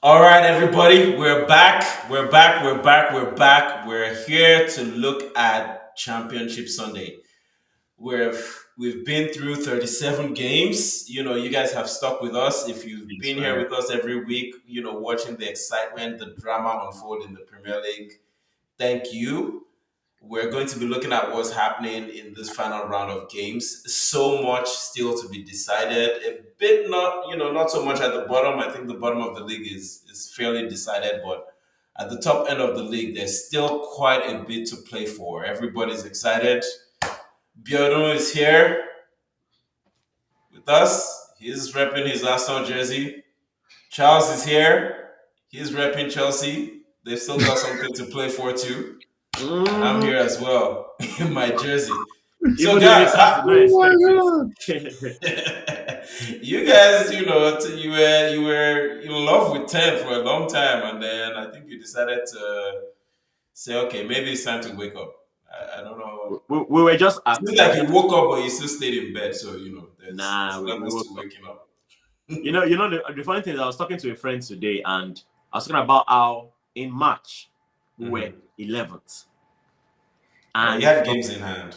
All right, everybody, we're back. We're back. We're back. We're back. We're here to look at Championship Sunday. We've been through 37 games. You guys have stuck with us. If you've been here Inspired. with us every week, watching the excitement, the drama unfold in the Premier League. Thank you. We're going to be looking at what's happening in this final round of games. So much still to be decided. A bit not so much at the bottom. I think the bottom of the league is fairly decided, but at the top end of the league, there's still quite a bit to play for. Everybody's excited. Biodo is here with us. He's repping his Arsenal jersey. Charles is here. He's repping Chelsea. They've still got something to play for too. And I'm Mm, here as well in my jersey. So, even the guys, haters did not Oh my expect god! it. you guys, you were in love with 10 for a long time, and then I think you decided to say, okay, maybe it's time to wake up. I don't know. we were just It at seems like you woke up, but you still stayed in bed. So there's nah. We levels woke to up. waking up. The funny thing is, I was talking to a friend today, and I was talking about how in March we were Mhm. 11th, Oh, you and had from games in hand.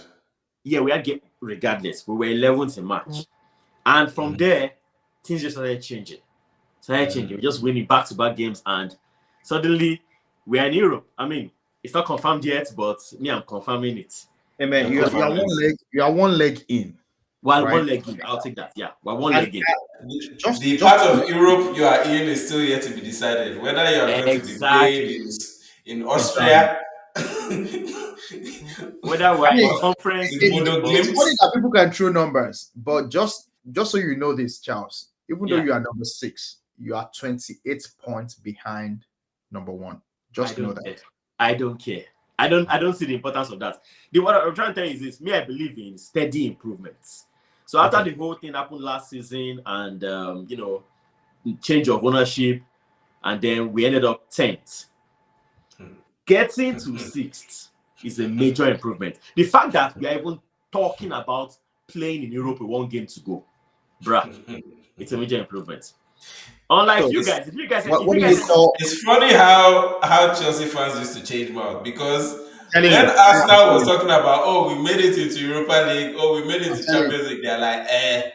yeah, we had game regardless. We were 11th in March, and from Mhm. there things just started changing. We're just winning back-to-back games, and suddenly we are in Europe. I mean, it's not confirmed yet, but me, I'm confirming it. Hey You're man, you are confirming. one leg in, While right? one leg in, I'll take that. Yeah, while one And leg in. The just part to of Europe you are in is still yet to be decided. Whether you are going to be playing Exactly. in exactly. Austria, Whether I we're in mean, conference in league Bodo or it's Glimt. funny that people can throw numbers, but just so you know this, Charles, even though yeah, you are number six, you are 28 points behind number one. I Just know don't that. care. I don't care. I don't see the importance of that. What I'm trying to tell you is this: me, I believe in steady improvements. So after Okay. the whole thing happened last season, and change of ownership, and then we ended up 10th. Getting to sixth is a major improvement. The fact that we are even talking about playing in Europe with one game to go, bruh, it's a major improvement. Unlike So you it's guys, if what you do guys you said call it's funny how Chelsea fans used to change mouth because telling when you? I'm Arsenal telling was you. talking about, oh, we made it into Europa League, oh, we made it I'm to telling you. Champions League, they're like eh,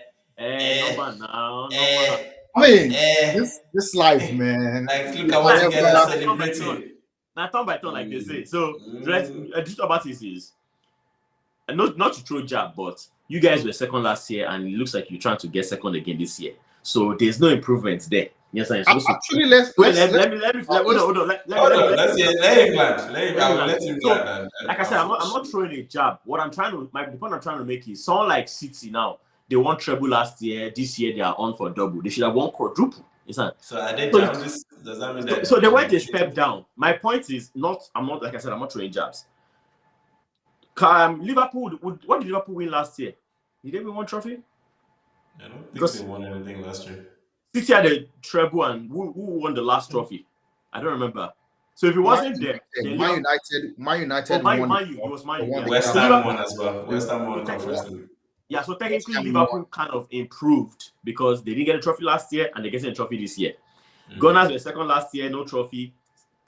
number now, eh, number. I mean, eh. this life, man, Like look is at what you Life, guys are whatever. turn by turn. celebrating. Now turn by turn, like they say. Mm, So mm. the truth about this is, and not to throw jab, but you guys were second last year, and it looks like you're trying to get second again this year. So there's no improvement there. Yes, I'm supposed to. Actually, let's Wait, let's let, let's let me let me let's hold on. Hold on, Let me let's hear, let him land. let me I will land. let him land So, like I and said, I'm finish. not throwing a jab. What I'm trying to the point I'm trying to make is someone like City now. They won treble last year. This year they are on for double. They should have won quadruple. It's not. So are they So, jaundice? Does that mean so that they they're went a step defeated? down. My point is not. I'm not like I said. I'm not throwing jabs. Liverpool. What did Liverpool win last year? Did they win one trophy? I don't think they Because won anything last year. City had a treble, and who won the last trophy? I don't remember. So if it Man wasn't them, United, then Man Liverpool. United, Man Oh, United Man, won Man U. It the, was Man they U. won Yeah. the West So cup. Ham Liverpool. won as well. They, West Ham So won Conference League. yeah. So West technically, Ham won. Liverpool kind of improved because they didn't get a trophy last year, and they're getting a trophy this year. Mm. Gunners were second last year, no trophy.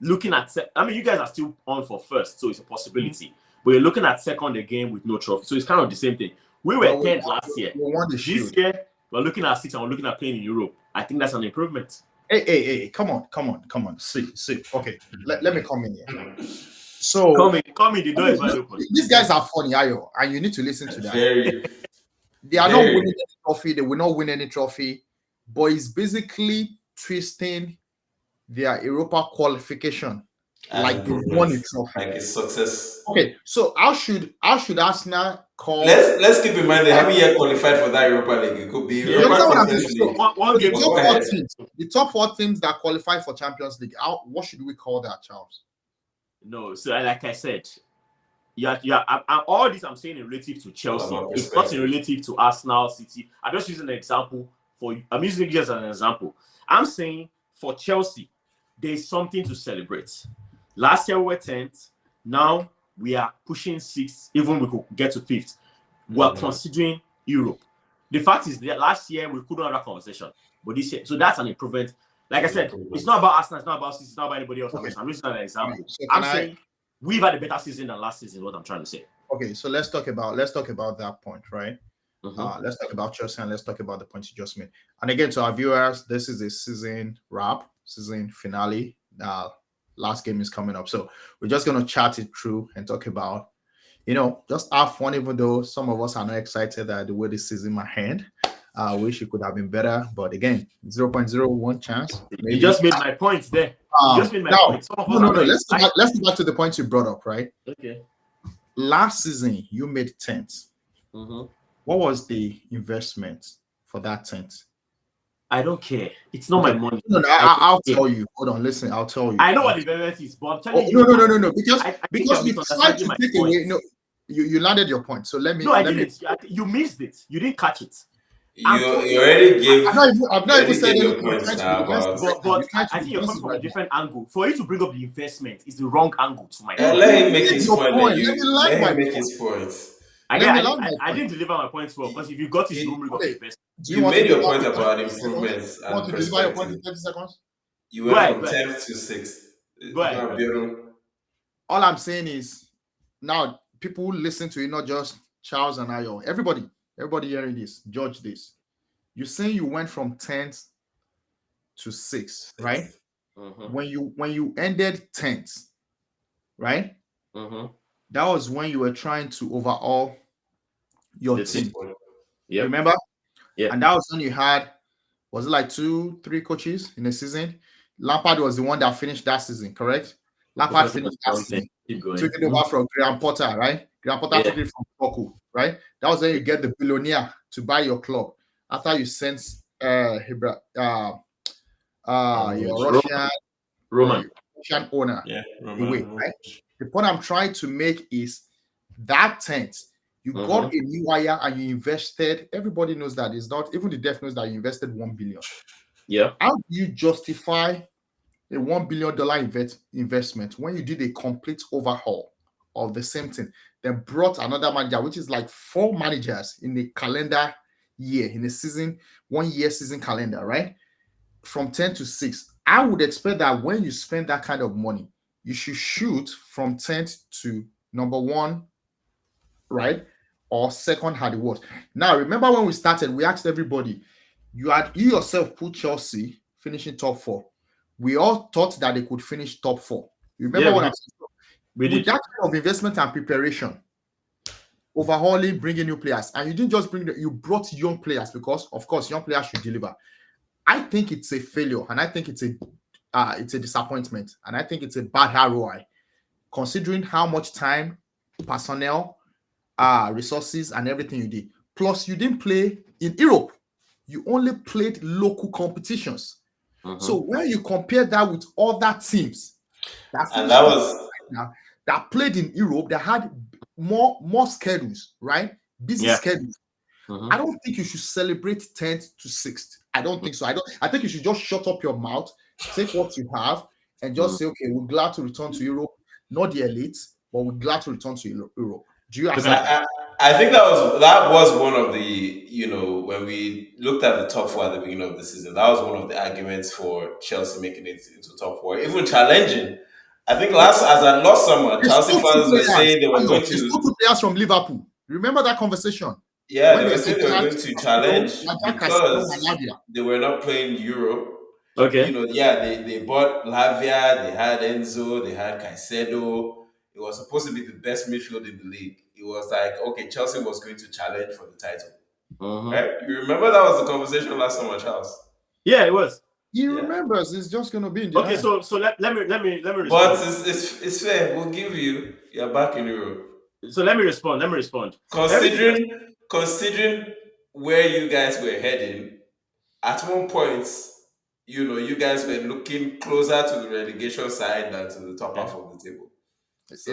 Looking at, I mean, you guys are still on for first, so it's a possibility. But you're looking at second again with no trophy, so it's kind of the same thing. We were But 10th last year. we won the This shield. year, we're looking at 6th and we're looking at playing in Europe. I think that's an improvement. Hey, come on. See. Okay, let me come in here. So Come in. The door is wide open. these guys are funny, Ayo, and you need to listen to that. Very, They are not very. winning any trophy. They will not win any trophy, but it's basically twisting their Europa qualification As like they won a improvements, trophy. like it's success. Okay, so how should Arsenal call? Let's keep in mind they haven't yet qualified for that Europa League. It could be Yeah, You Europa understand what I'm Conference saying? So, League. one so the game to But go top go. four ahead. teams, the top four teams that qualify for Champions League, what should we call that, Charles? No, so like I said, all this I'm saying in relative to All Chelsea. about It's not in perspective. relative to Arsenal, City. I'm just using an example I'm using it just as an example. I'm saying for Chelsea, there's something to celebrate. Last year we were 10th. Now we are pushing 6th. Even we could get to 5th. We are considering Europe. The fact is that last year we couldn't have that conversation, but this year, so that's an improvement. Like I said, it's not about Arsenal, it's not about City, it's not about anybody else. Okay. I'm using an example. Right. So I'm saying we've had a better season than last season, is what I'm trying to say. Okay, so let's talk about that point, right? Let's talk about Chelsea and let's talk about the points you just made. And again, to our viewers, this is a season wrap, season finale. Last game is coming up, so we're just gonna chat it through and talk about, just have fun. Even though some of us are not excited at the way this season might end, wish it could have been better. But again, 0.01 chance. Maybe. You just made my points there. You just made my point. Some of us no. are Let's go back to the points you brought up, right? Okay. Last season, you made 10th. What was the investment for that 10th? I don't care. It's not my money. No, I'll tell you. Hold on, listen. I'll tell you. I know what the investment is, but I'm telling you. No. Because you tried to take away. No, you landed your point. So let me. No, I didn't. You missed it. You didn't catch it. You already gave. I've not even said anything. But I think you're coming from a different angle. For you to bring up the investment is the wrong angle to my point. Let him make his point. Let him make his point. I didn't deliver my points well, because if you got it, you don't bring up the investment. You made your point about improvements and want to deliver your point in 30 seconds? You went from 10th to 6th. All I'm saying is, now people listen to it, not just Charles and I, everybody hearing this, judge this. You're saying you went from 10th to 6th, right? When you ended 10th, right? That was when you were trying to overhaul your team. Yep. Remember? Yeah. And that was when you had, was it like 2-3 coaches in a season? Lampard was the one that finished that season, correct? Lampard finished that season. Took it over from Graham Potter, right? Graham Potter took it from Poku, right? That was when you get the billionaire to buy your club after you sent your Russian owner away, right? The point I'm trying to make is that 10th, you got a new wire and you invested. Everybody knows that it's not, even the deaf knows that you invested $1 billion. Yeah. How do you justify a $1 billion investment when you did a complete overhaul of the same thing, then brought another manager, which is like 4 managers in a calendar year, in a season, 1 year season calendar, right? From 10 to 6. I would expect that when you spend that kind of money, you should shoot from 10th to number 1, right? Or second had the worst. Now, remember when we started, we asked everybody, you yourself put Chelsea finishing top 4. We all thought that they could finish top 4. You remember what I'm saying? With that kind of investment and preparation, overhauling, bringing new players, and you didn't just you brought young players, because of course young players should deliver. I think it's a failure, and I think it's a disappointment, and I think it's a bad ROI, considering how much time, personnel, resources, and everything you did. Plus, you didn't play in Europe. You only played local competitions. So when you compare that with other teams that played in Europe, that had more schedules, right? Busy schedules. I don't think you should celebrate 10th to 6th. I don't think so. I think you should just shut up your mouth, take what you have, and just say, okay, we're glad to return to Europe. Not the elite, but we're glad to return to Europe. Do you accept? I think that was one of the, when we looked at the top 4 at the beginning of the season, that was one of the arguments for Chelsea making it into top 4, even challenging. I think as I lost summer, Chelsea fans were saying they were going to. There's 2 players from Liverpool. Remember that conversation? Yeah, they were saying they were going to challenge because they were not playing Europe. Okay. They bought Lavia, they had Enzo, they had Caicedo. It was supposed to be the best midfield in the league. It was like, okay, Chelsea was going to challenge for the title. Right? You remember that was the conversation last summer, Charles? Yeah, it was. He remembers. It's just going to be in the okay. So let me respond. But it's fair. We'll give you're back in Europe. So let me respond. Considering where you guys were heading, at one point, you guys were looking closer to the relegation side than to the top half of the table. It's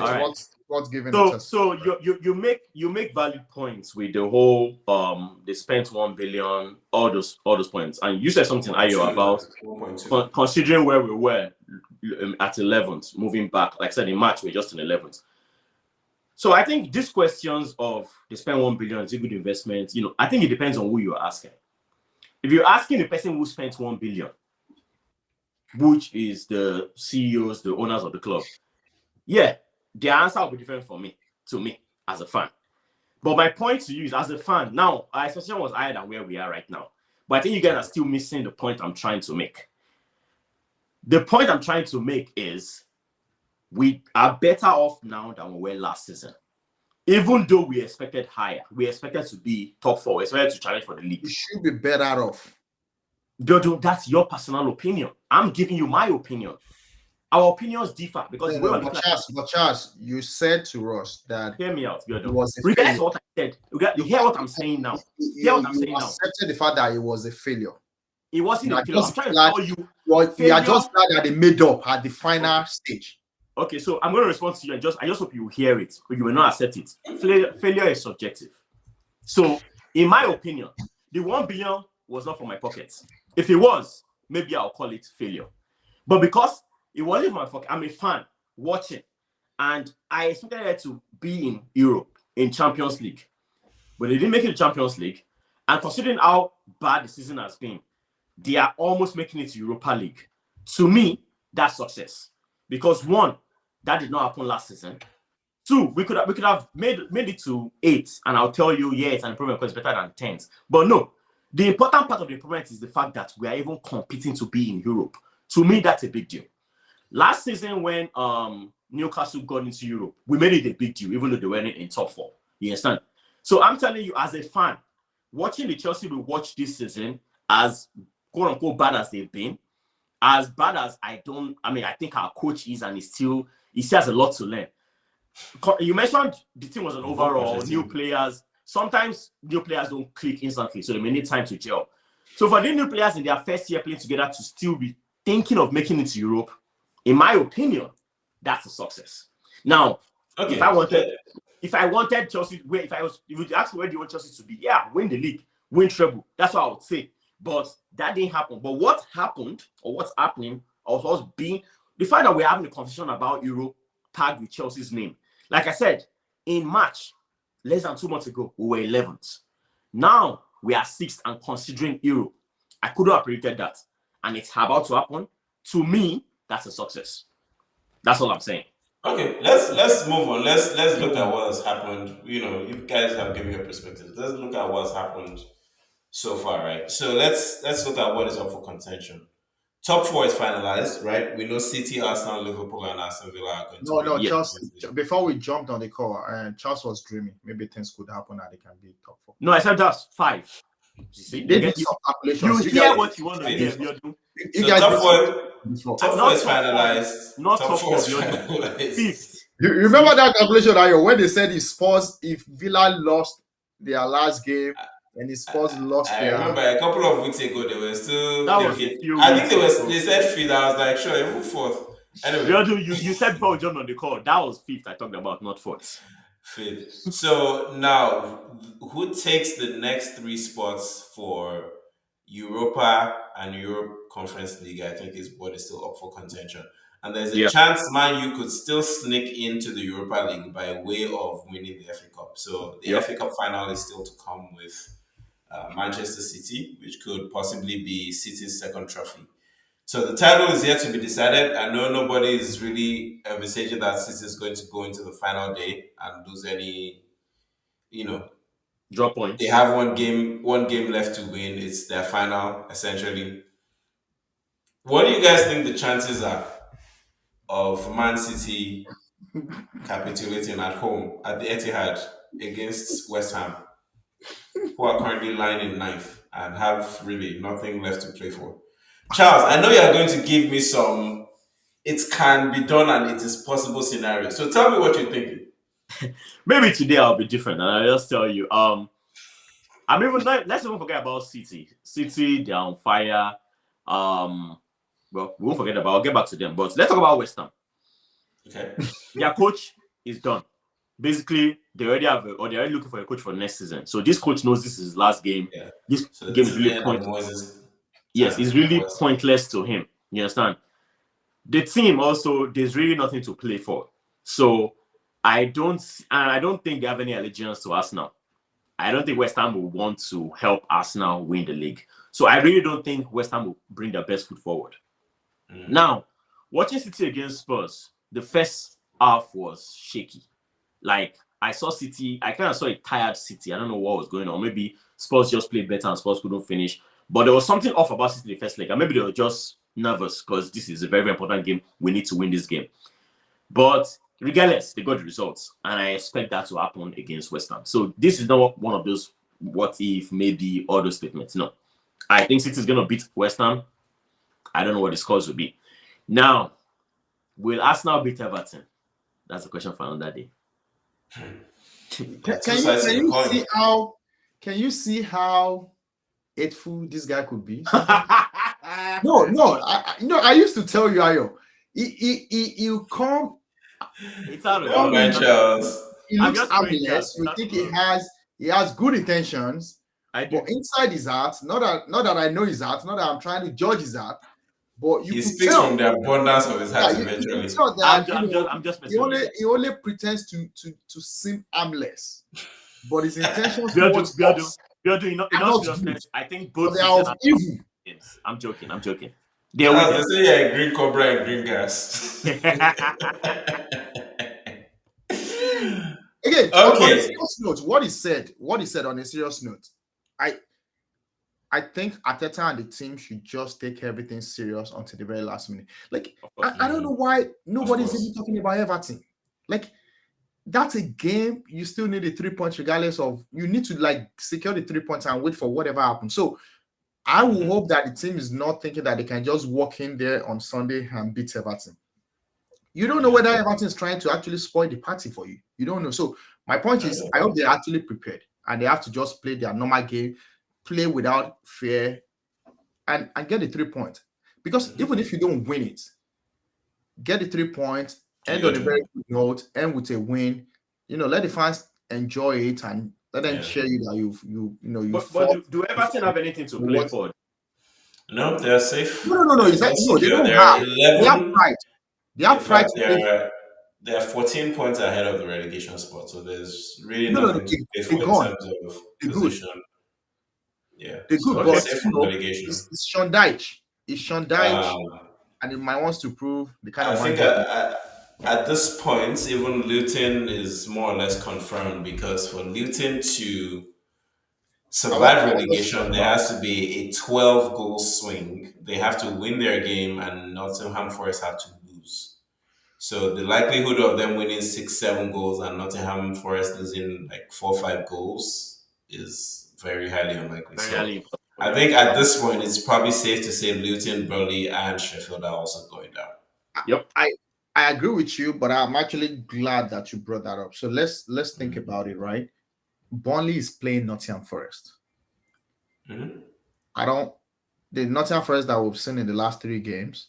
what's given. So you make valid points with the whole they spent $1 billion, all those points, and you said something Ayo about considering where we were at 11th, moving back. Like I said, in March we're just in 11th. So I think these questions of they spend $1 billion, is a good investment. I think it depends on who you're asking. If you're asking the person who spent $1 billion, which is the CEOs, the owners of the club, yeah, their answer will be different to me as a fan. But my point to you is, as a fan, now our expectation was higher than where we are right now. But I think you guys are still missing the point I'm trying to make. The point I'm trying to make is we are better off now than we were last season. Even though we expected higher, we expected to be top 4, we expected to challenge for the league. You should be better off. Jojo, that's your personal opinion. I'm giving you my opinion. Our opinions differ because but Charles, you said to us that hear me out, Jojo. Was regardless of what I said, you hear what I'm saying now. Hear what I'm saying now. You accepted the fact that it was a failure. It wasn't a failure. I'm trying to tell you. You are just glad that they made up at the final stage. Okay, so I'm going to respond to you. I just hope you hear it, but you will not accept it. Failure is subjective. So, in my opinion, the 1 billion was not from my pockets. If it was, maybe I'll call it failure. But because it wasn't from my pocket, I'm a fan watching, and I expected it to be in Europe, in Champions League. But they didn't make it to Champions League, and considering how bad the season has been, they are almost making it to Europa League. To me, that's success. Because 1, that did not happen last season. 2, we could have made it to 8, and I'll tell you, yeah, it's an improvement because it's better than 10s. But no, the important part of the improvement is the fact that we are even competing to be in Europe. To me, that's a big deal. Last season, when Newcastle got into Europe, we made it a big deal, even though they weren't in top 4. You understand? So I'm telling you, as a fan, watching the Chelsea we watched this season, as quote unquote bad as they've been, as bad as I think our coach is, and he still has a lot to learn. You mentioned the team was an overall, new players. Sometimes new players don't click instantly, so they may need time to gel. So for the new players in their first year playing together to still be thinking of making it to Europe, in my opinion, that's a success. Now, if I wanted Chelsea, if you ask me where do you want Chelsea to be, yeah, win the league, win treble. That's what I would say. But that didn't happen. But what happened, or what's happening, or what's being the fact that we're having a conversation about Europe tagged with Chelsea's name. Like I said, in March, less than 2 months ago, we were 11th. Now we are 6th and considering Europe. I couldn't have predicted that, and it's about to happen. To me, that's a success. That's all I'm saying. Okay, let's move on. Let's look at what has happened. You guys have given your perspective. Let's look at what's happened so far, right? So let's look at what is up for contention. Top 4 is finalized, right? We know City, Arsenal, Liverpool, and Aston Villa are going to be. Charles, before we jumped on the call, Charles was dreaming. Maybe things could happen and they can be top 4. No, I said that's 5. You see, they did some calculations. You hear what you want to hear. So top 4 is finalized. Not top 4. Fifth. You remember that calculation, Ayo, when they said if Villa lost their last game and the Spurs lost I remember a couple of weeks ago they were still they said 5th. I was like, sure, even 4th. Anyway, you said before we jumped on the call, that was 5th I talked about, not 4th. 5th. So now, who takes the next 3 spots for Europa and Europe Conference League? I think is what is still up for contention. And there's a chance Man U could still sneak into the Europa League by way of winning the FA Cup. So the FA Cup final is still to come with Manchester City, which could possibly be City's second trophy. So the title is yet to be decided. I know nobody is really envisaging that City is going to go into the final day and lose any, drop points. They have one game left to win. It's their final, essentially. What do you guys think the chances are of Man City capitulating at home at the Etihad against West Ham, who are currently lying in 9th and have really nothing left to play for? Charles, I know you are going to give me some it can be done and it is possible scenario. So tell me what you're thinking. Maybe today I'll be different and I'll just tell you. Let's even forget about City. City, they're on fire. Well, we won't forget about. I'll get back to them. But let's talk about West Ham. Okay. Their coach is done. Basically, they're already looking for a coach for next season. So this coach knows this is his last game. Yeah. This game is really pointless. Yes, it's really pointless to him. You understand? The team also, there's really nothing to play for. So I don't think they have any allegiance to Arsenal. I don't think West Ham will want to help Arsenal win the league. So I really don't think West Ham will bring their best foot forward. Now, watching City against Spurs, the first half was shaky. Like I saw City, I kind of saw a tired City. I don't know what was going on. Maybe Spurs just played better and Spurs couldn't finish. But there was something off about City in the first leg. And maybe they were just nervous because this is a very, very important game. We need to win this game. But regardless, they got the results. And I expect that to happen against West Ham. So this is not one of those what if, maybe, all those statements. No. I think City is going to beat West Ham. I don't know what the scores will be. Now, will Arsenal beat Everton? That's a question for another day. Can you see how hateful this guy could be? No. I used to tell you, Ayo, he'll come. It's out of Charles. He looks harmless. You think he has good intentions, but inside his heart, not that I know his heart, not that I'm trying to judge his heart, but he speaks from the abundance of his heart eventually. I'm just he only pretends to seem harmless, but his intentions towards us, in all seriousness, I think both they are evil. I'm joking. They say a green cobra and green gas. Again, on a serious note, what he said on a serious note, I think Arteta and the team should just take everything serious until the very last minute. Like, I don't know why nobody's even talking about Everton. Like, that's a game. You still need the 3 points regardless of, you need to secure the 3 points and wait for whatever happens. So I will hope that the team is not thinking that they can just walk in there on Sunday and beat Everton. You don't know whether Everton is trying to actually spoil the party for you. You don't know. So my point is, I hope they're actually prepared and they have to just play their normal game, play without fear, and get the 3 points. Because even if you don't win it, get the 3 points, end on a very good note, end with a win. Let the fans enjoy it and let them cheer you that you. But do Everton have anything to play for? No, they're safe. No. They don't have. They have pride. They have pride. They are 14 points ahead of the relegation spot, so there's really nothing to play for in terms of position. Yeah, they're good, but relegation. It's Sean Dyche. It's Sean Dyche, and he might wants to prove the kind of. I think at this point, even Luton is more or less confirmed, because for Luton to survive relegation, there has to be a 12-goal swing. They have to win their game, and Nottingham Forest have to lose. So the likelihood of them winning 6-7 goals and Nottingham Forest losing 4 or 5 goals is very highly unlikely. I think at this point it's probably safe to say Luton, Burnley, and Sheffield are also going down. Yep. I agree with you, but I'm actually glad that you brought that up. So let's think about it, right? Burnley is playing Nottingham Forest. The Nottingham Forest that we've seen in the last 3 games,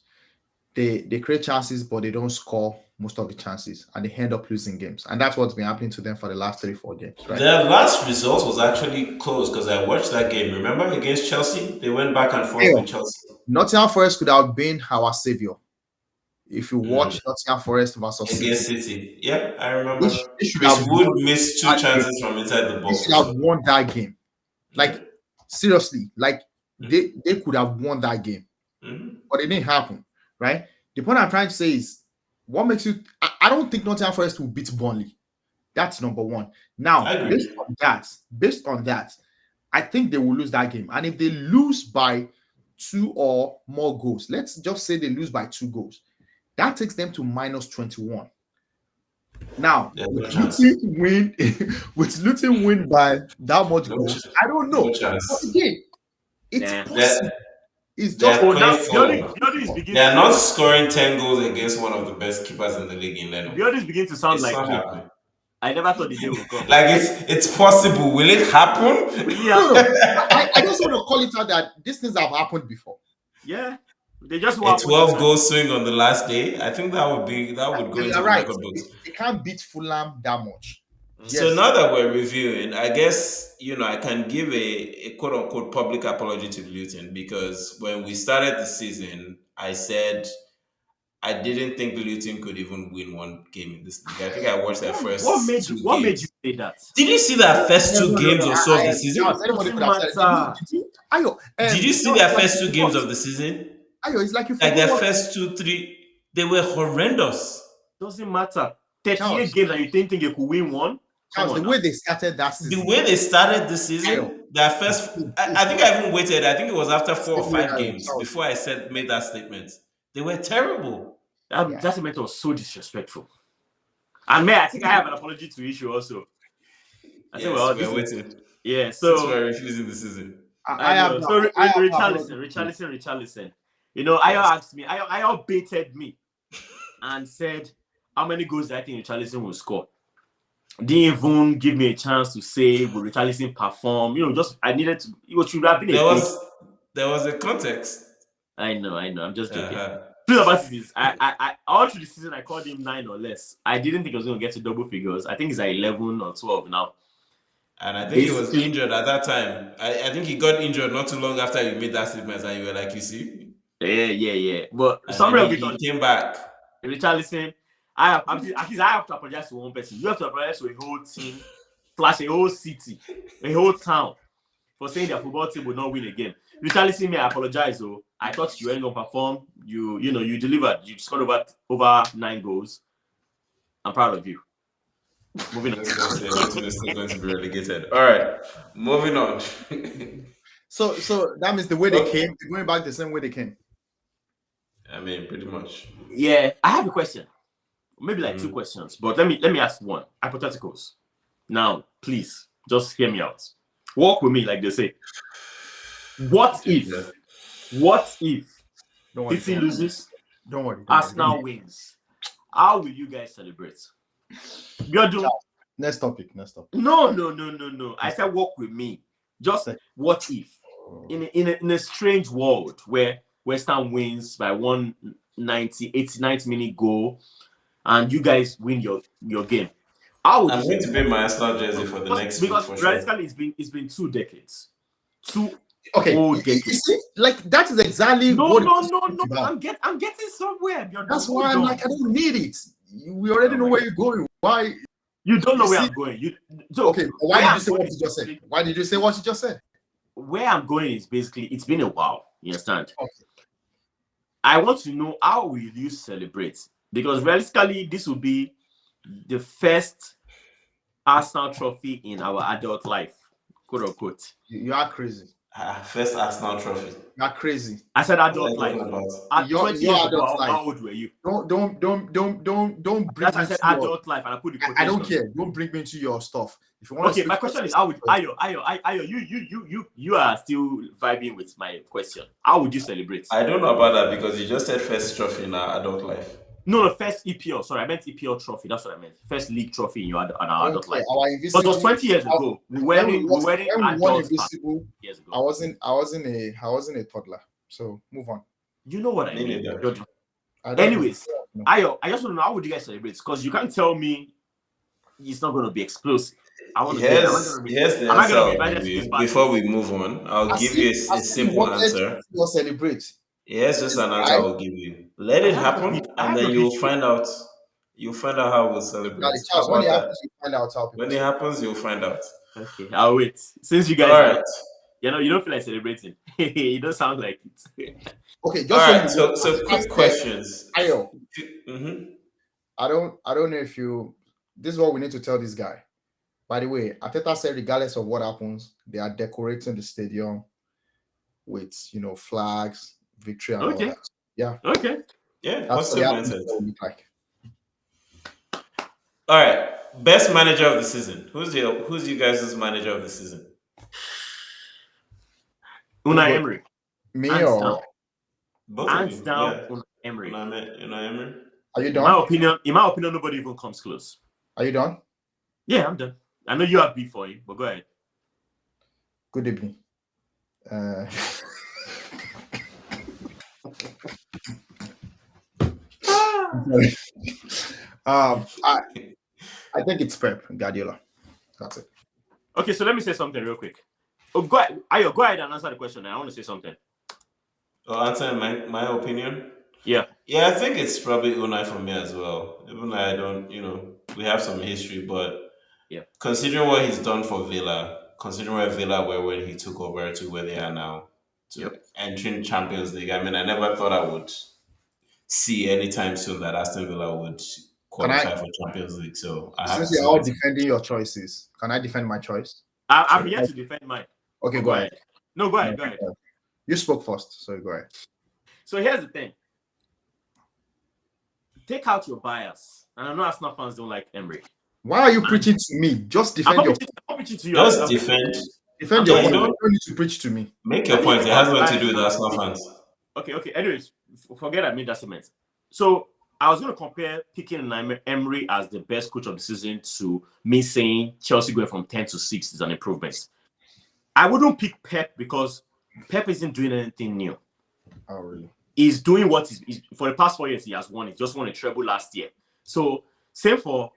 they create chances, but they don't score most of the chances, and they end up losing games. And that's what's been happening to them for the last 3-4 games, right? Their last result was actually close, because I watched that game. Remember, against Chelsea? They went back and forth with Chelsea. Nottingham Forest could have been our savior. If you watch Nottingham Forest versus against City. Yeah, I remember. They should have missed 2 chances from inside the box. They should have won that game. Seriously, they could have won that game. But it didn't happen, right? The point I'm trying to say is, what makes you... I don't think Nottingham Forest will beat Burnley. That's number one. Now, based on that, I think they will lose that game. And if they lose by 2 or more goals, let's just say they lose by 2 goals, that takes them to -21. Now, with Luton win by that much goals, I don't know. But again, it's possible. It's just they're not scoring 10 goals against one of the best keepers in the league in Leno. The others begin to sound like I never thought the day would come. It's possible. Will it happen? No. I just want to call it out that these things have happened before. Yeah. They just a 12-goal swing on the last day. I think that would go into the record books. They can't beat Fulham that much. Yes. So now that we're reviewing, I guess I can give a quote unquote public apology to Luton, because when we started the season, I said I didn't think Luton could even win one game in this league. I think I watched their first 2 games. What made you say that? Did you see their first 2 games or so of the season? Did you see their first 2 games of the season? Ayo, it's like you Like forgot their what first two, three, they were horrendous. Doesn't matter. 38 Charles. games and you think they could win one? Come Charles, on the now. way they started that The season. way they started the Ayo, season, their first, I think Charles, I even waited. I think it was after four or five Ayo, games Charles. before I said made that statement. They were terrible. Yeah. That statement was so disrespectful. And man, I think I have an apology to issue also. I said, Yes, well, we're this is waiting. yeah. Since So we're refusing the season. I know. So I have no Richarlison. You know, Ayo asked me. Ayo baited me and said, "How many goals do I think Richarlison will score?" Didn't even give me a chance to say, "Will Richarlison perform?" You know, just I needed to. It should have been a big. There was a context. I know. I'm just joking. Uh-huh. Truth about it is, I all through the season I called him 9 or less. I didn't think I was going to get to double figures. I think he's at 11 or 12 now. And I think he was injured at that time. I think he got injured not too long after you made that statement, and you were like, you see? Yeah. But And summary then of it he all, came back. Richarlison, at least I have to apologize to one person. You have to apologize to a whole team, slash a whole city, a whole town for saying their football team would not win a game. Richarlison, may I apologize though. I thought you weren't gonna perform. You delivered. You scored over 9 goals. I'm proud of you. Moving on. This team is still going to be relegated. All right, moving on. So that means the way they Okay. came, they're going back the same way they came. I mean, pretty much. Yeah, I have a question. Maybe like 2 questions, but let me ask one. Hypotheticals. Now, please, just hear me out. Walk with me, like they say. What if City loses, Don't worry. Arsenal wins? How will you guys celebrate? Next topic. No. I said walk with me. Just what if in a strange world where West Ham wins by 89th minute goal and you guys win your game. How would I'm going to pay my Arsenal jersey for the next week because for sure. realistically it's been 2 decades. 2 Okay, whole you decades. see, like that is exactly No. what I'm getting somewhere. That's why I'm like, I don't need it. We already know where you're going. Why? You don't know where I'm going. Okay, why did you say what you just said? Why did you say what you just said? Where I'm going is basically it's been a while. You understand? Okay. I want to know how will you celebrate? Because realistically, this will be the first Arsenal trophy in our adult life, quote unquote. You are crazy. First Arsenal trophy. You are crazy. I said adult life. At 20 years ago, how old were you? Don't bring That's I said adult life, and I put the quotation. I don't care. Don't bring me into your stuff. If you want okay, my question is, how would Ayo, you are still vibing with my question. How would you celebrate? I don't know about that because you just said first trophy in our adult life. No, first EPL. Sorry, I meant EPL trophy. That's what I meant. First league trophy in our adult life. But it was 20 years ago. We were in adult years ago. I wasn't a toddler. So move on. You know what I mean. I Anyways, Ayo, I just want to know how would you guys celebrate? Because you can't tell me it's not going to be explosive. I want to here's the answer. Before we move on, I'll give you a simple answer. You'll celebrate. Yes, just an answer I'll give you. Let it happen, and then you'll find out. You'll find out how we'll celebrate. Charles, when it happens, you find out how. When it happens, you'll find out. Okay, I'll wait. Since you guys, you don't feel like celebrating. You don't sound like it. Okay, just so quick questions. Ayo. I don't know if you. This is what we need to tell this guy. By the way, Arteta said regardless of what happens, they are decorating the stadium with flags, victory, and all that. Yeah. Okay. Yeah. That's what it look like. All right. Best manager of the season. Who's you guys' manager of the season? Unai Emery. Me hands or down. Both Hands of you. down, Yeah. Unai Emery. Unai Emery. Are you In done? my opinion, nobody even comes close. Are you done? Yeah, I'm done. I know you have beef for him, but go ahead. Good evening. I think it's Pep Guardiola. That's it. Okay, so let me say something real quick. Oh, go ahead and answer the question. I want to say something. Answer my opinion. Yeah. Yeah, I think it's probably Unai for me as well. Even though I don't, we have some history, but yeah, considering what he's done for Villa, considering where Villa were when he took over to where they are now, entering Champions League. I mean, I never thought I would see anytime soon that Aston Villa would Can I, qualify for Champions League. So I have since to you're say all that's defending your choices, can I defend my choice? I'm true. yet to defend mine. Okay, But go go ahead. ahead. No, go No, ahead. Go ahead. you spoke first, so go ahead. So here's the thing. Take out your bias. And I know Arsenal fans don't like Emery. Why are you preaching to me? Just I'm defend not your preaching, I'm not preaching to you. Just defend. defend Yeah, your you point. know, You don't need to preach to me. make I your mean, points. take It out has the nothing to bias. do with Arsenal fans. Okay. Anyways, forget I made that statement. So I was going to compare picking Emery as the best coach of the season to me saying Chelsea going from 10 to 6 is an improvement. I wouldn't pick Pep because Pep isn't doing anything new. Oh, really? He's doing what he's for the past 4 years. He has won. He just won a treble last year. So same for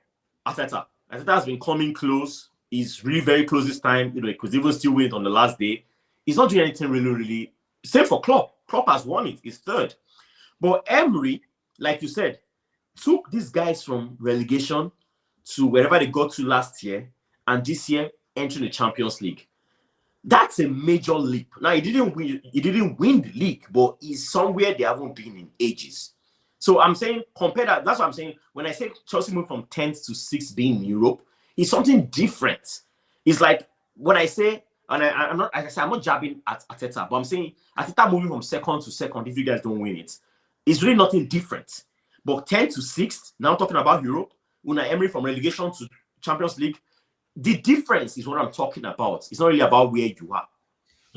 Arteta. Arteta has been coming close. He's really very close this time. He could even still win it on the last day. He's not doing anything really. Same for Klopp. Klopp has won it. He's third. But Emery, like you said, took these guys from relegation to wherever they got to last year, and this year entering the Champions League. That's a major leap. Now he didn't win. He didn't win the league, but he's somewhere they haven't been in ages. So I'm saying compare that. That's what I'm saying. When I say Chelsea moved from 10th to 6th being in Europe, it's something different. It's like when I say, and I'm not, like I said, I'm not jabbing at Arteta, but I'm saying Arteta moving from second to second. If you guys don't win it, it's really nothing different. But 10th to 6th, now talking about Europe, Unai Emery from relegation to Champions League, the difference is what I'm talking about. It's not really about where you are.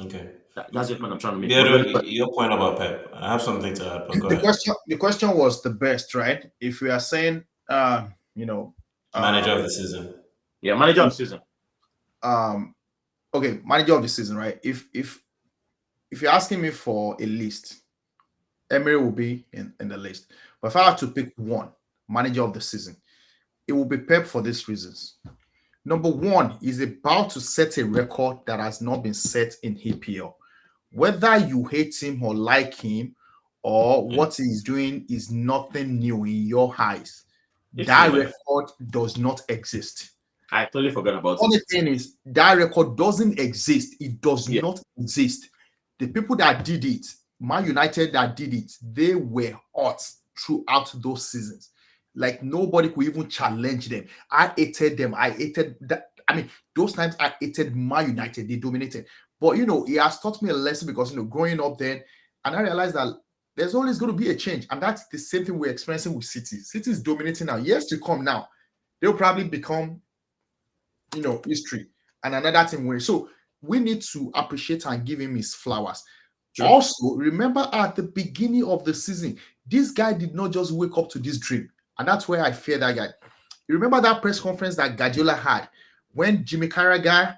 Okay. That's the point I'm trying to make. Yeah, your point about Pep. I have something to add, but go ahead. The question was the best, right? If we are saying, you know, Manager of the season. Yeah, manager of the season. Okay, manager of the season, right? If you're asking me for a list, Emery will be in the list. But if I have to pick one manager of the season, it will be Pep for these reasons. Number one, he's about to set a record that has not been set in EPL. Whether you hate him or like him, or what he's doing is nothing new in your eyes, that record does not exist. I totally forgot about Only it. thing is that record doesn't exist. It does not exist. The people that did it, Man United that did it, they were hot throughout those seasons. Like nobody could even challenge them. I hated them. I hated that. I mean, those times I hated Man United. They dominated. But he has taught me a lesson because growing up then, and I realized that there's always going to be a change. And that's the same thing we're experiencing with City. City is dominating now. Years to come now, they'll probably become history and another team winning. So we need to appreciate and give him his flowers. Sure. Also, remember at the beginning of the season, this guy did not just wake up to this dream. And that's where I fear that guy. You remember that press conference that Guardiola had when Jimmy Carragher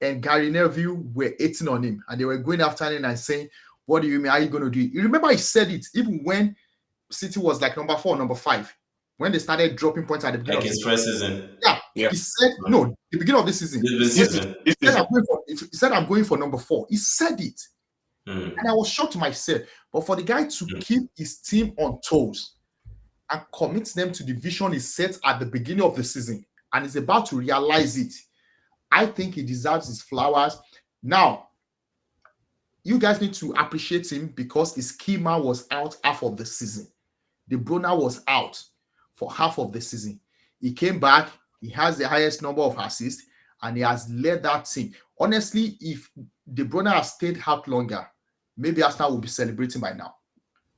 and Gary Neville were hating on him and they were going after him and saying, what do you mean? How are you going to do it? You remember he said it even when City was like number 4, number 5. When they started dropping points at the beginning of his first season. Yeah. He said, no, the beginning of this season. He said, I'm going for number 4. He said it. And I was shocked myself. But for the guy to keep his team on toes and commit them to the vision he set at the beginning of the season and is about to realize it, I think he deserves his flowers. Now, you guys need to appreciate him because his key man was out half of the season. De Bruyne was out for half of the season. He came back. He has the highest number of assists, and he has led that team. Honestly, if De Bruyne has stayed out longer, maybe Arsenal will be celebrating by now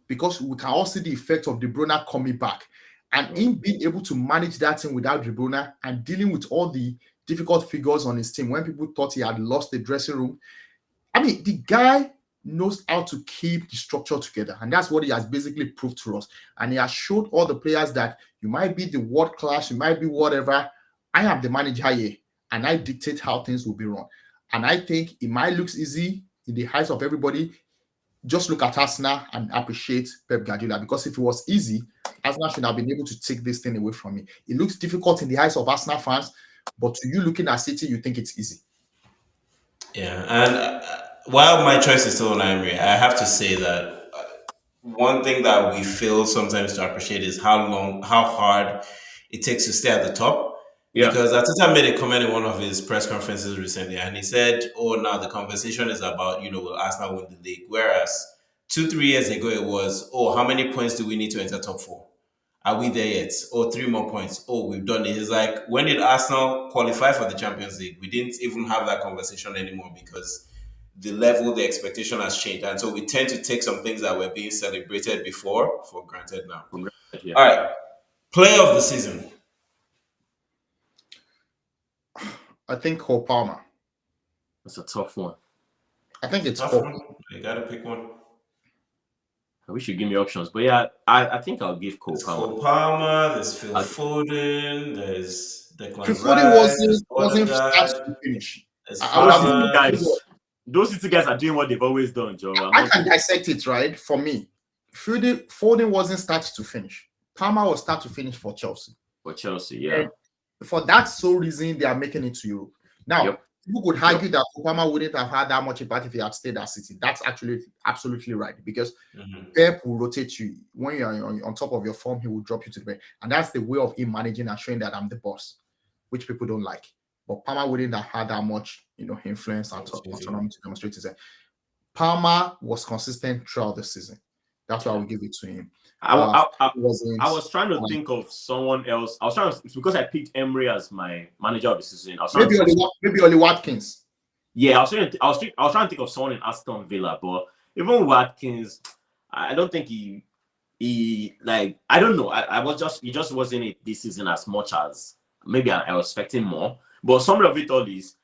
because we can all see the effect of De Bruyne coming back and him being able to manage that team without De Bruyne and dealing with all the difficult figures on his team when people thought he had lost the dressing room. I mean, the guy knows how to keep the structure together, and that's what he has basically proved to us. And he has showed all the players that you might be the world class, you might be whatever. I am the manager here, and I dictate how things will be run. And I think it might look easy in the eyes of everybody. Just look at Arsenal and appreciate Pep Guardiola, because if it was easy, Arsenal should have been able to take this thing away from me. It looks difficult in the eyes of Arsenal fans, but to you looking at City, you think it's easy. Yeah, and while my choice is still on Emery, I have to say that one thing that we fail sometimes to appreciate is how hard it takes to stay at the top. Yeah. Because Ateta made a comment in one of his press conferences recently, and he said, "Oh, now the conversation is about will Arsenal win the league?" Whereas 2 3 years ago it was, "Oh, how many points do we need to enter top four? Are we there yet? Oh, 3 more points. Oh, we've done it." It's like, when did Arsenal qualify for the Champions League? We didn't even have that conversation anymore because the level, the expectation has changed, and so we tend to take some things that were being celebrated before for granted now. Yeah. All right, player of the season. I think Cole Palmer. That's a tough one. I think it's Tough Cole. one. You gotta pick one. I wish you give me options, but yeah, I think I'll give Cole There's Palmer. Cole Palmer, there's Phil I'll, Foden, there's Declan Phil Rice, there's wasn't start Odegaard, to finish. there's I would those have two given Haaland. guys, those two guys are doing what they've always done, Joe. I'm I not can dissect it, right? For me, Foden wasn't start to finish. Palmer was start to finish for Chelsea. for Chelsea. Yeah. And for that sole reason, they are making it to Europe. Now, Yep. people could argue that Palmer wouldn't have had that much impact if he had stayed at City. That's actually absolutely right, because Pep will rotate you. When you're on top of your form, he will drop you to the bench. And that's the way of him managing and showing that I'm the boss, which people don't like. But Palmer wouldn't have had that much, influence and autonomy to demonstrate himself. Palmer was consistent throughout the season. That's why I would give it to him. I Wasn't was trying to think of someone else. I was trying to, it's because I picked Emery as my manager of the season. I was trying maybe Oli Watkins. Yeah, I was trying to think of someone in Aston Villa, but even Watkins, I don't think he like, I don't know. He just wasn't it this season as much as maybe I was expecting more. But some of it all is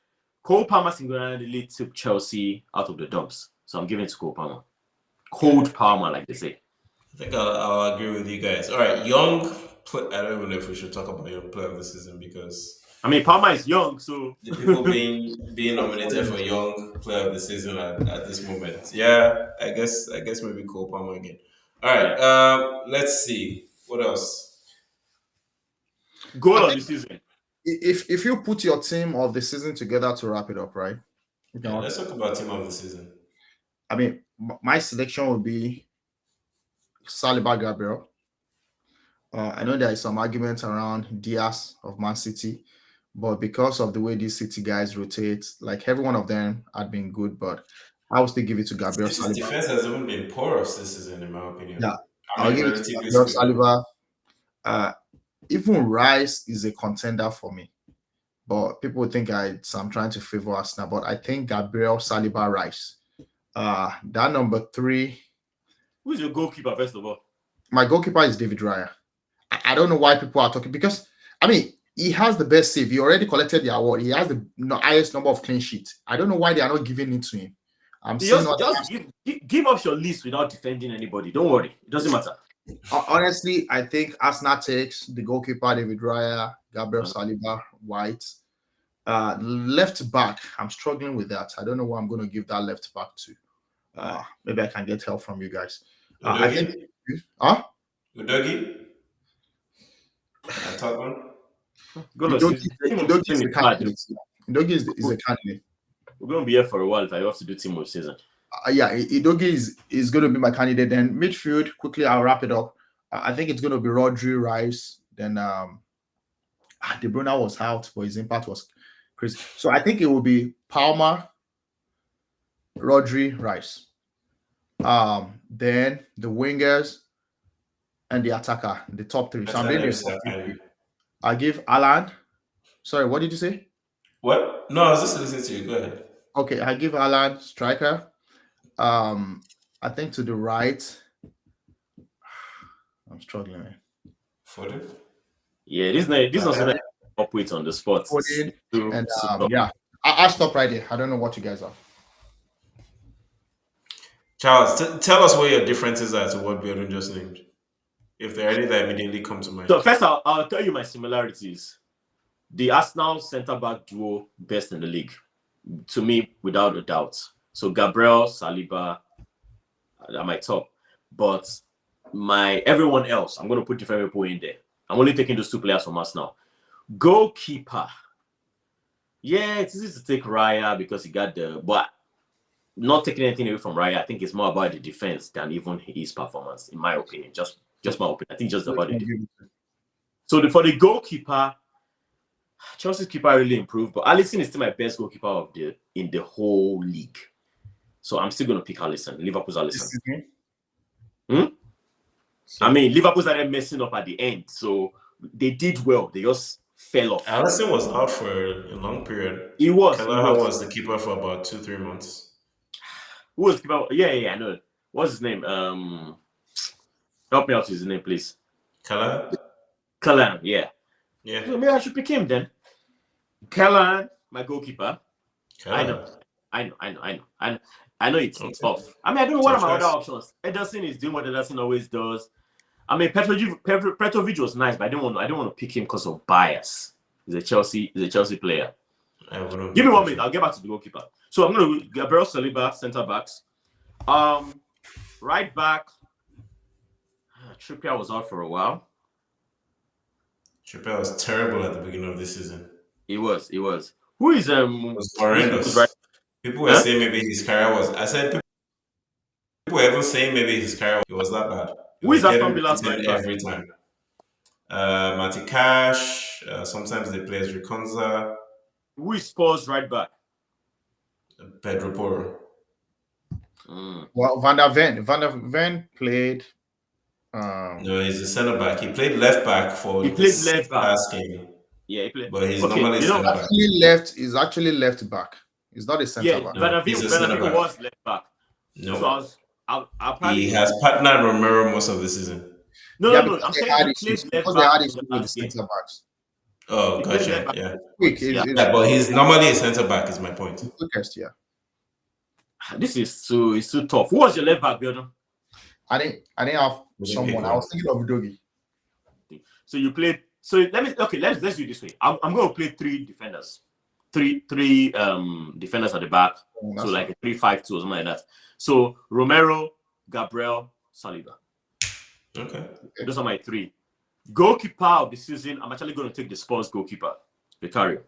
Cole Palmer single-handedly took Chelsea out of the dumps. So I'm giving it to Cole Palmer. Cold Palmer, like they say. I think I'll agree with you guys. All right, young. I don't even know if we should talk about young player of the season, because I mean, Palmer is young, so the people being nominated for young player of the season at this moment. Yeah, I guess maybe Cole Palmer again. All right, let's see what else. Goal I of think the season. if you put your team of the season together to wrap it up, right? Yeah, let's talk about team of the season. I mean, my selection would be Saliba Gabriel. I know there is some argument around Diaz of Man City, but because of the way these City guys rotate, like every one of them had been good, but I will still give it to Gabriel City's Saliba. defense has even been porous this season, in my opinion. Yeah, I I'll mean, give it to relatively Gabriel speaking. Saliba. Even Rice is a contender for me, but people would think I'm trying to favor Arsenal, but I think Gabriel Saliba Rice. That number 3. Who's your goalkeeper, first of all? My goalkeeper is David Raya. I don't know why people are talking, because I mean, he has the best save. He already collected the award. He has the highest number of clean sheets. I don't know why they are not giving it to him. I'm seeing Just give us your list without defending anybody. Don't worry, it doesn't matter. Honestly, I think Arsenal takes the goalkeeper David Raya, Gabriel Saliba, White. Left back, I'm struggling with that. I don't know who I'm going to give that left back to. Maybe I can get help from you guys. I think. Udogi? And Tottenham? Udogi is a candidate. Udogi is a candidate. We're going to be here for a while if I have to do team of season. Yeah, Udogi is going to be my candidate. Then midfield, quickly, I'll wrap it up. I think it's going to be Rodri, Rice. Then De Bruyne was out, but his impact was crazy. So I think it will be Palmer, Rodri, Rice. Then the wingers and the attacker, the top 3. So I'm doing this. I give Alan. Sorry, what did you say? What? No, I was just listening to you. Go ahead. Okay, I give Alan striker. I think to the right. I'm struggling, man. Foden? Yeah, this is not up with on the spot. And yeah, I'll stop right there. I don't know what you guys are. Charles, tell us what your differences are to what Biodun just named, if there are any that immediately come to mind. So first, I'll tell you my similarities. The Arsenal centre-back duo, best in the league, to me, without a doubt. So Gabriel, Saliba, at my top. But everyone else, I'm going to put different people in there. I'm only taking those 2 players from Arsenal. Goalkeeper. Yeah, it's easy to take Raya because he got but not taking anything away from Raya. I think it's more about the defense than even his performance, in my opinion. Just my opinion. I think just about it. So for the goalkeeper, Chelsea's keeper really improved, but Alisson is still my best goalkeeper of the in the whole league. So I'm still going to pick Alisson, Liverpool's Alisson. Hmm? I mean, Liverpool started messing up at the end, so they did well. They just fell off. Allison was out for a long period. He was. Kelleher was the keeper for about 2-3 months. Who was the keeper? Yeah, I know. What's his name? Help me out with his name, please. Kelleher? Callan, yeah. Yeah. So maybe I should pick him then. Callan, my goalkeeper. Kelleher. I know it's Okay. tough. I mean, I don't know what are Tough my other choice. options. Ederson is doing what Ederson always does. I mean, Petrovic was nice, but I don't want to pick him because of bias. He's a Chelsea player. I wouldn't Give me pick 1 him. minute. I'll get back to the goalkeeper. So I'm going to Gabriel Saliba, centre backs. Right back. Trippier was out for a while. Chappelle was terrible at the beginning of this season. He was. Who is It was horrendous. People were Huh? saying maybe his career was. I said people were even saying maybe his career was that bad. It Who was is getting Aston Villa's right repeated back? every time. Mati Cash. Sometimes they play as Riconza. Who is Spurs right back? Pedro Porro. Well, Van der Ven played. No, he's a centre back. He played left back for He the played left back. last game, Yeah, he played. but he's Okay, normally centre back. Is actually left back. He's not a centre back. No, he's a Van der centre Ven back. was left back. No, So I'll he probably has partnered Romero most of the season. no. Because I'm they saying had he issues. played left Because they back had in the issues with the last game. centre backs. Oh, He played gotcha. left back. Yeah. Quick, Yeah. Yeah, but he's normally a centre back. Is my point. quickest, yeah. This is too tough. Who was your left back, Gordon? I didn't have We didn't someone. pick I was thinking of Dogi. So you played. So let's do it this way. I'm going to play three defenders, three defenders at the back. So like a 3-5-2 or something like that. So Romero, Gabriel, Saliba. Okay. Those are my three. Goalkeeper of the season. I'm actually going to take the Spurs goalkeeper, Vicario.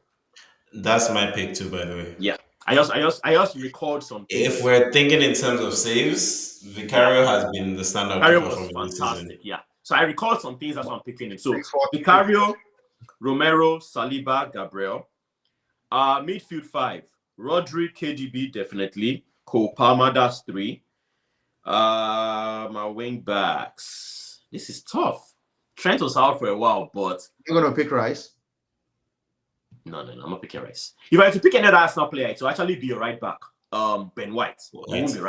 That's my pick too, by the way. Yeah. I just record some things. If we're thinking in terms of saves, Vicario has been the standout Vicario keeper was for me this fantastic. season. Yeah. So I record some things. That's why I'm picking him. So Vicario, Romero, Saliba, Gabriel. Midfield 5. Rodri, KDB, definitely. Cole Palmer, that's 3. My wing backs. This is tough. Trent was out for a while, but You're gonna pick Rice. no, I'm not picking Rice. If I had to pick another Arsenal player, it will actually be a right back. Ben White.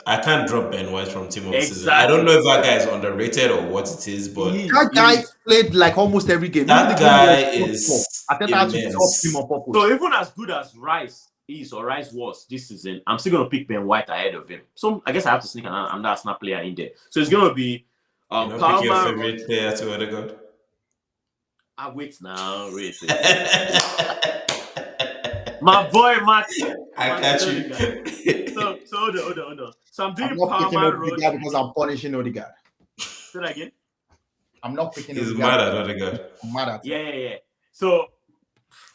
I can't drop Ben White from team of the season. Exactly. I don't know if that guy is underrated or what it is, but That guy played like almost every game. that guy is I think I had to immense. drop him on purpose. So even as good as Rice is or Rice was this season, I'm still gonna pick Ben White ahead of him. So I guess I have to sneak another Arsenal player in there. So it's gonna be You know, pick your Palmer. favorite player to Odegaard. Wait now, wait. My boy, Matt. I got you. So hold on. So I'm doing I'm not picking Palmer, Odegaard because I'm punishing Odegaard. Say that again. I'm not picking He's Odegaard. mad at Odegaard. I'm mad at him. Yeah. So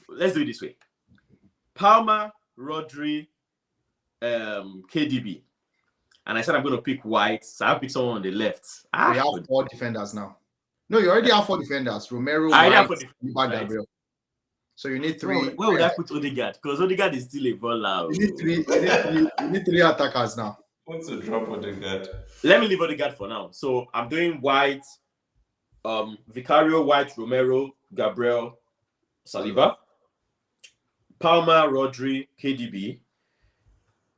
let's do it this way. Palmer, Rodri, KDB. And I said I'm going to pick White, so I'll pick someone on the left. We have 4 defenders now. No, you already have 4 defenders. Romero, I have White, 4 Saliba, Gabriel. So you need 3. Where would I put Odegaard? Because Odegaard is still a baller. You need 3. You need 3 attackers now. Want to drop Odegaard? Let me leave Odegaard for now. So I'm doing White, Vicario, White, Romero, Gabriel, Saliba, Palmer, Rodri, KDB.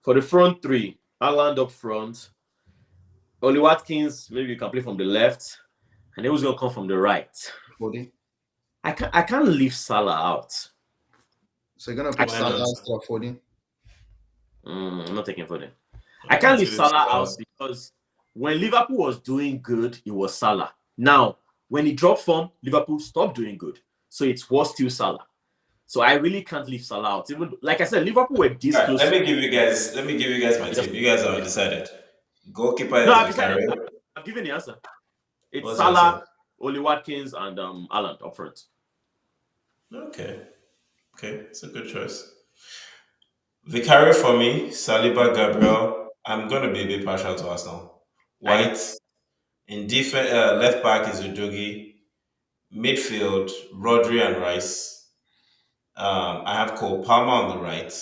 For the front 3, Haaland up front. Oli Watkins, maybe you can play from the left. And then who's going to come from the right? Foden. I can't leave Salah out. So you're going to pick Why not? Salah instead of Foden? I'm not taking Foden. I can't leave Salah out because when Liverpool was doing good, it was Salah. Now, when he dropped form, Liverpool stopped doing good. So it was still Salah. So I really can't leave Salah out. Even like I said, Liverpool were this Right, close. let me give you guys my team. You guys have undecided. Goalkeeper No, is Vicario. I've given the answer. It's What's Salah, Oli Watkins, and Haaland up front. Okay, it's a good choice. Vicario for me, Saliba, Gabriel. I'm going to be a bit partial to Arsenal. White. In defense, left back is Udogi. Midfield, Rodri and Rice. I have Cole Palmer on the right,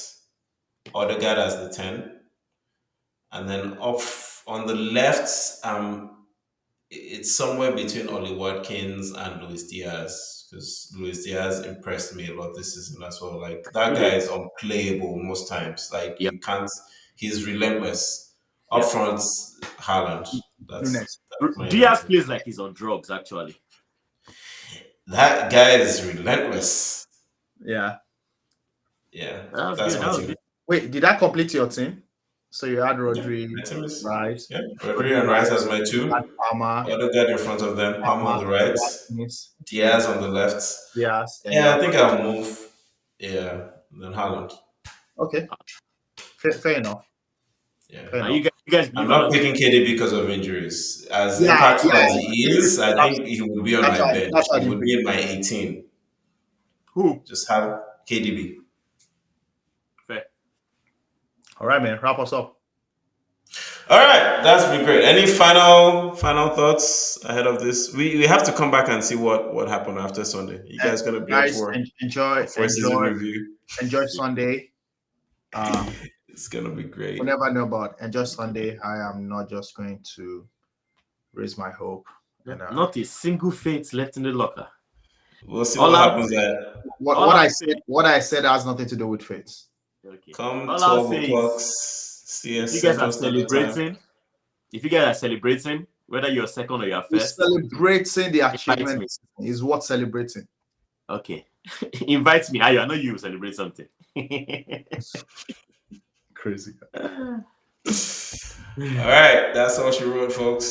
Odegaard as the 10, and then off on the left, it's somewhere between Ollie Watkins and Luis Diaz because Luis Diaz impressed me a lot this season as well. Like that Who guy did? is unplayable most times. Like Yeah, you can't. He's relentless. Up yeah. front, Haaland. Nunes. That's my Diaz United. plays like he's on drugs, actually. That guy is relentless. Yeah. Yeah, That was that's good. my That was team. good. Wait, did I complete your team? So you had Yeah, Rodri, my team is Rice, yeah. Rodri Rodri, and Rice Rice, as my had two. Palmer, Odegaard in front of them. Palmer on Palmer, the right. Watkins, Diaz on the left. Diaz, then you Yeah, I have think I'll move. Yeah, then Haaland. okay. Fair enough. Yeah. Fair And enough. you guys I'm believe not Haaland? picking KD because of injuries. As Yeah, impactful yeah. as he is, I think he would be on That's my why bench. that's why I He didn't would pick. be in my 18. Who? Just have KDB. Fair. All right, man. Wrap us up. All right, that's been great. Any final thoughts ahead of this? We have to come back and see what happened after Sunday. You And guys gonna be up guys, for enjoy, a season enjoy, review? enjoy Sunday. Uh, It's gonna be we great. never know, but enjoy Sunday. I am not just going to raise my hope. Yeah. And Not a single faith left in the locker. We'll see All what I'll happens say, at all I'll say, what I said has nothing to do with faith. okay. come All I'll 12 say o'clock is, if CS you guys are Central Standard Time. celebrating, if you guys are celebrating, whether you're second or you're Who's first, celebrating the invite achievement me. is worth celebrating. Okay. Invite me. I know you will celebrate something. Crazy. All right, that's all she wrote, folks.